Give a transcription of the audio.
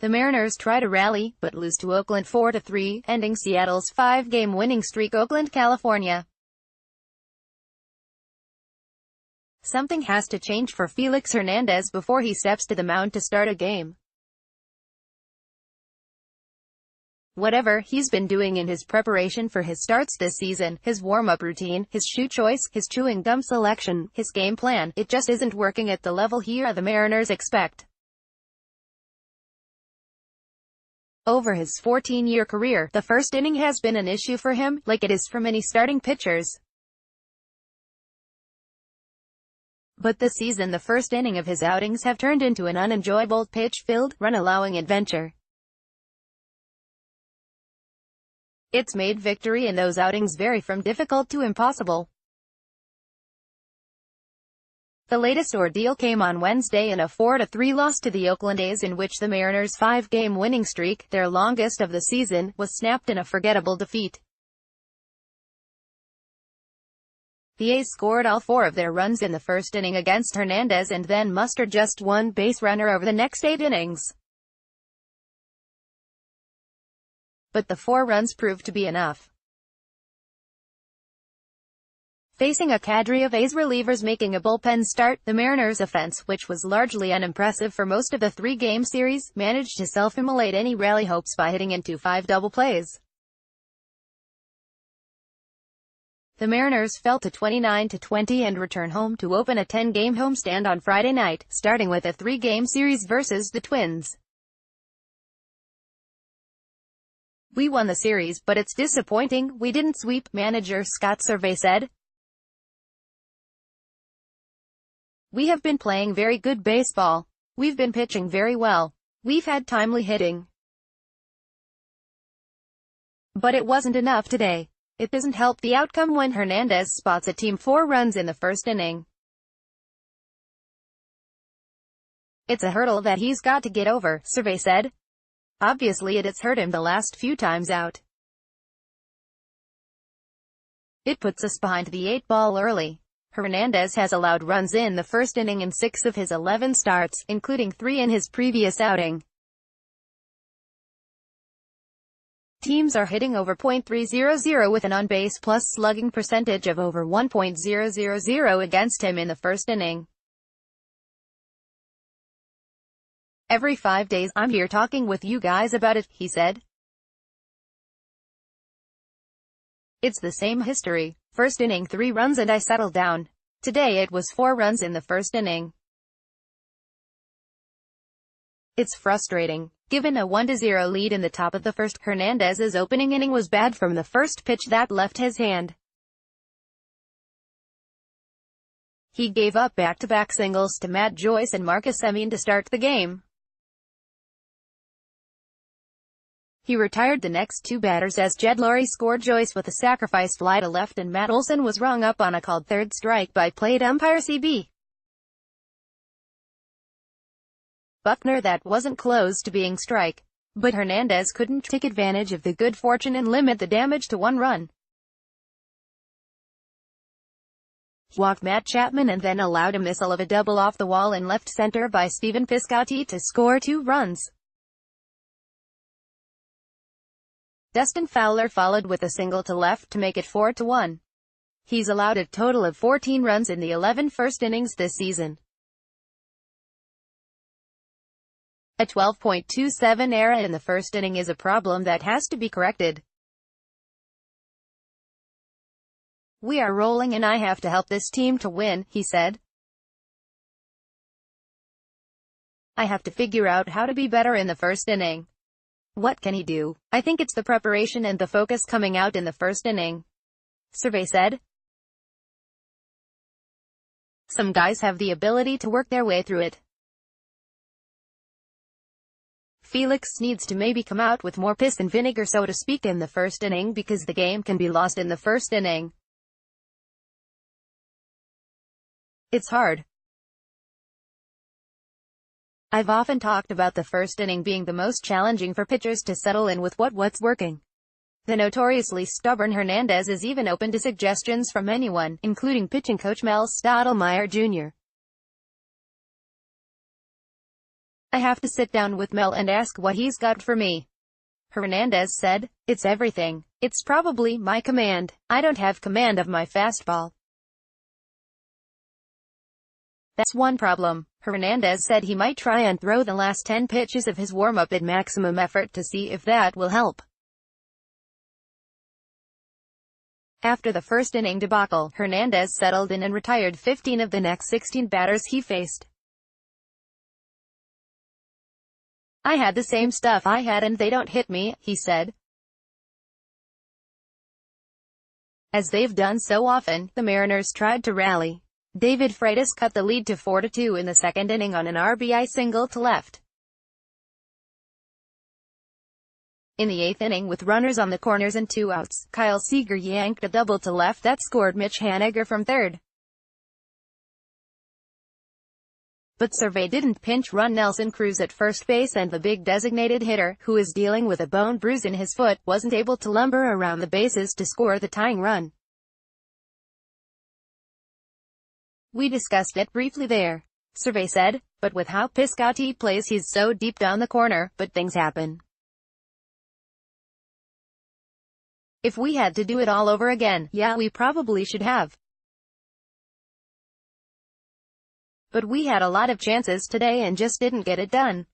The Mariners try to rally, but lose to Oakland 4-3, ending Seattle's 5-game winning streak. Oakland, California. Something has to change for Felix Hernandez before he steps to the mound to start a game. Whatever he's been doing in his preparation for his starts this season, his warm-up routine, his shoe choice, his chewing gum selection, his game plan, it just isn't working at the level he or the Mariners expect. Over his 14-year career, the first inning has been an issue for him, like it is for many starting pitchers. But this season the first inning of his outings have turned into an unenjoyable, pitch-filled, run-allowing adventure. It's made victory in those outings vary from difficult to impossible. The latest ordeal came on Wednesday in a 4-3 loss to the Oakland A's, in which the Mariners' 5-game winning streak, their longest of the season, was snapped in a forgettable defeat. The A's scored all 4 of their runs in the first inning against Hernandez and then mustered just one base runner over the next 8 innings. But the 4 runs proved to be enough. Facing a cadre of A's relievers making a bullpen start, the Mariners' offense, which was largely unimpressive for most of the 3-game series, managed to self-immolate any rally hopes by hitting into 5 double plays. The Mariners fell to 29-20 and return home to open a 10-game homestand on Friday night, starting with a 3-game series versus the Twins. "We won the series, but it's disappointing we didn't sweep," manager Scott Survey said. "We have been playing very good baseball. We've been pitching very well. We've had timely hitting. But it wasn't enough today. It doesn't help the outcome when Hernandez spots a team 4 runs in the first inning. It's a hurdle that he's got to get over," Survey said. "Obviously it's hurt him the last few times out. It puts us behind the 8 ball early." Hernandez has allowed runs in the first inning in 6 of his 11 starts, including 3 in his previous outing. Teams are hitting over .300 with an on-base plus slugging percentage of over 1.000 against him in the first inning. "Every 5 days, I'm here talking with you guys about it," he said. "It's the same history. First inning 3 runs and I settled down. Today it was 4 runs in the first inning. It's frustrating." Given a 1-0 lead in the top of the first, Hernandez's opening inning was bad from the first pitch that left his hand. He gave up back-to-back singles to Matt Joyce and Marcus Semien to start the game. He retired the next 2 batters as Jed Lowrie scored Joyce with a sacrifice fly to left and Matt Olson was rung up on a called third strike by plate umpire CB Buckner. That wasn't close to being strike. But Hernandez couldn't take advantage of the good fortune and limit the damage to 1 run. He walked Matt Chapman and then allowed a missile of a double off the wall in left center by Stephen Piscotty to score 2 runs. Dustin Fowler followed with a single to left to make it 4-1. He's allowed a total of 14 runs in the 11 first innings this season. A 12.27 ERA in the first inning is a problem that has to be corrected. "We are rolling and I have to help this team to win," he said. "I have to figure out how to be better in the first inning." What can he do? "I think it's the preparation and the focus coming out in the first inning," Survey said. "Some guys have the ability to work their way through it. Felix needs to maybe come out with more piss and vinegar, so to speak, in the first inning because the game can be lost in the first inning. It's hard. I've often talked about the first inning being the most challenging for pitchers to settle in with what's working." The notoriously stubborn Hernandez is even open to suggestions from anyone, including pitching coach Mel Stottlemyre Jr. I have to sit down with Mel and ask what he's got for me. Hernandez said, "It's everything. It's probably my command. I don't have command of my fastball. That's one problem." Hernandez said he might try and throw the last 10 pitches of his warm-up at maximum effort to see if that will help. After the first inning debacle, Hernandez settled in and retired 15 of the next 16 batters he faced. "I had the same stuff I had and they don't hit me," he said. As they've done so often, the Mariners tried to rally. David Freitas cut the lead to 4-2 in the second inning on an RBI single to left. In the eighth inning, with runners on the corners and 2 outs, Kyle Seager yanked a double to left that scored Mitch Haniger from third. But Survey didn't pinch run Nelson Cruz at first base, and the big designated hitter, who is dealing with a bone bruise in his foot, wasn't able to lumber around the bases to score the tying run. "We discussed it briefly there," Survey said, "but with how Piscotty plays he's so deep down the corner, but things happen. If we had to do it all over again, yeah, we probably should have. But we had a lot of chances today and just didn't get it done."